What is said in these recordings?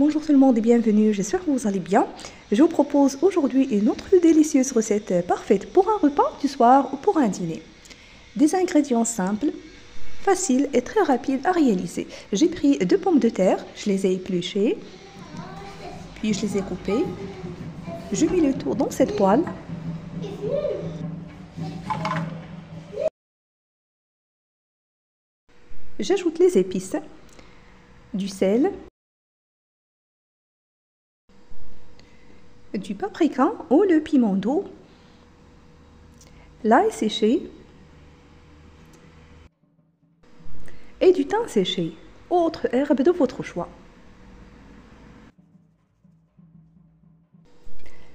Bonjour tout le monde et bienvenue, j'espère que vous allez bien. Je vous propose aujourd'hui une autre délicieuse recette parfaite pour un repas du soir ou pour un dîner. Des ingrédients simples, faciles et très rapides à réaliser. J'ai pris 2 pommes de terre, je les ai épluchées, puis je les ai coupées. Je mets le tout dans cette poêle. J'ajoute les épices, du sel, du paprika ou le piment doux, l'ail séché et du thym séché, autre herbe de votre choix.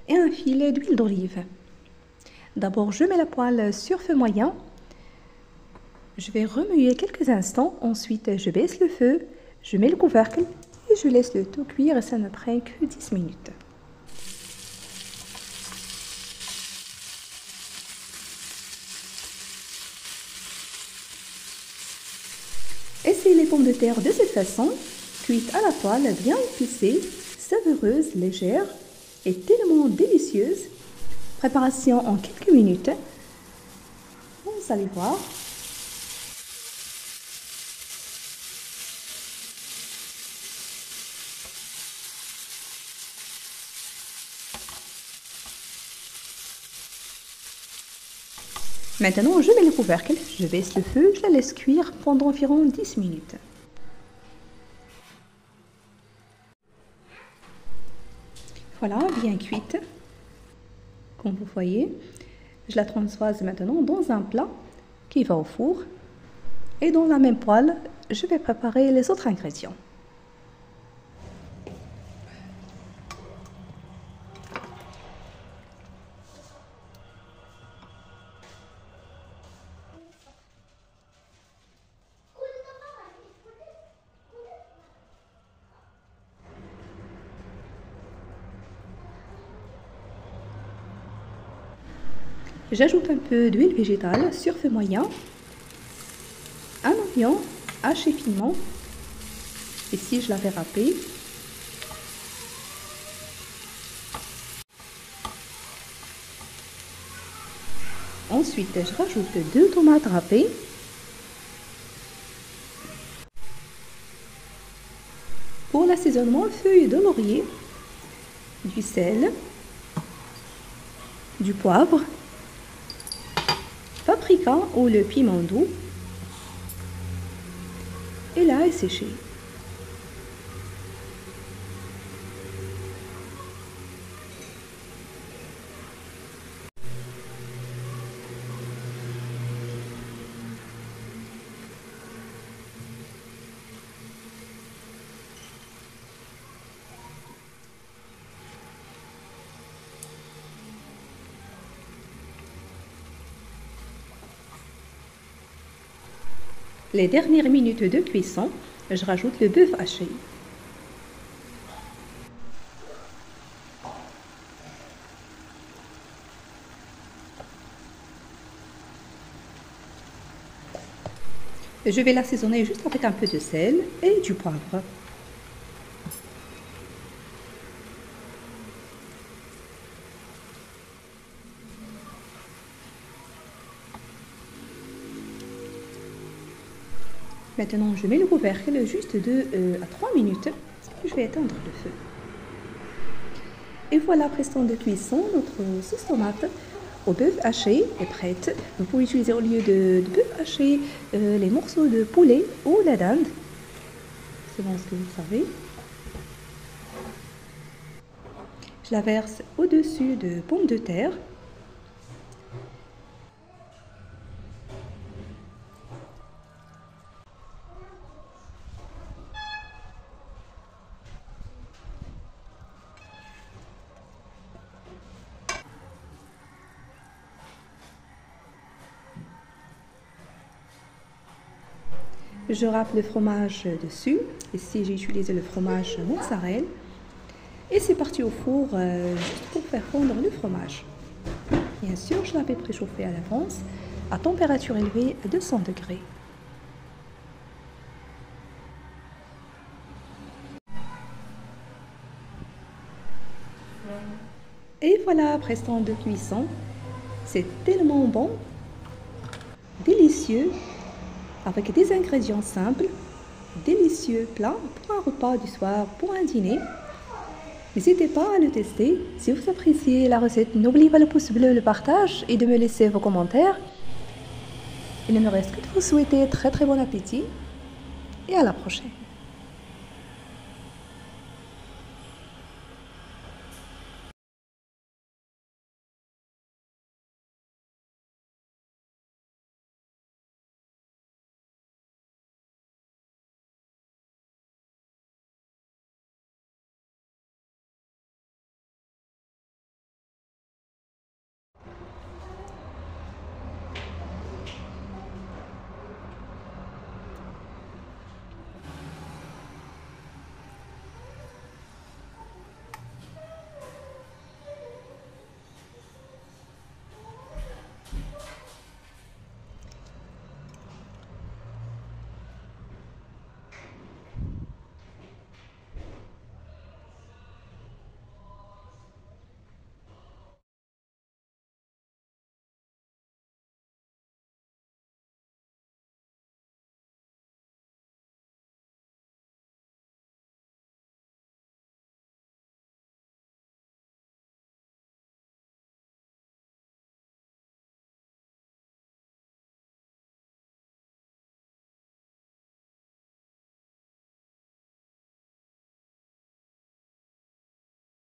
Et un filet d'huile d'olive. D'abord, je mets la poêle sur feu moyen. Je vais remuer quelques instants. Ensuite, je baisse le feu, je mets le couvercle et je laisse le tout cuire et ça ne prend que 10 minutes. Essayez les pommes de terre de cette façon, cuites à la poêle, bien épicées, savoureuses, légères et tellement délicieuses. Préparation en quelques minutes. Vous allez voir. Maintenant, je mets le couvercle, je baisse le feu, je la laisse cuire pendant environ 10 minutes. Voilà, bien cuite. Comme vous voyez, je la transvase maintenant dans un plat qui va au four. Et dans la même poêle, je vais préparer les autres ingrédients. J'ajoute un peu d'huile végétale sur feu moyen, un oignon haché finement, ici je l'avais râpé, ensuite je rajoute 2 tomates râpées, pour l'assaisonnement, feuilles de laurier, du sel, du poivre, paprika ou le piment doux et l'ail séché. Les dernières minutes de cuisson, je rajoute le bœuf haché. Je vais l'assaisonner juste avec un peu de sel et du poivre. Maintenant, je mets le couvercle juste de 2 à 3 minutes. Je vais éteindre le feu. Et voilà, après ce temps de cuisson, notre sauce tomate au bœuf haché est prête. Vous pouvez utiliser au lieu de bœuf haché les morceaux de poulet ou la dinde, selon ce que vous savez. Je la verse au-dessus de pommes de terre. Je râpe le fromage dessus. Ici, j'ai utilisé le fromage mozzarella. Et c'est parti au four juste pour faire fondre le fromage. Bien sûr, je l'avais préchauffé à l'avance à température élevée à 200 degrés. Et voilà, après ce temps de cuisson, c'est tellement bon, délicieux, avec des ingrédients simples, délicieux plat pour un repas du soir, pour un dîner. N'hésitez pas à le tester. Si vous appréciez la recette, n'oubliez pas le pouce bleu, le partage et de me laisser vos commentaires. Il ne me reste que de vous souhaiter très bon appétit et à la prochaine.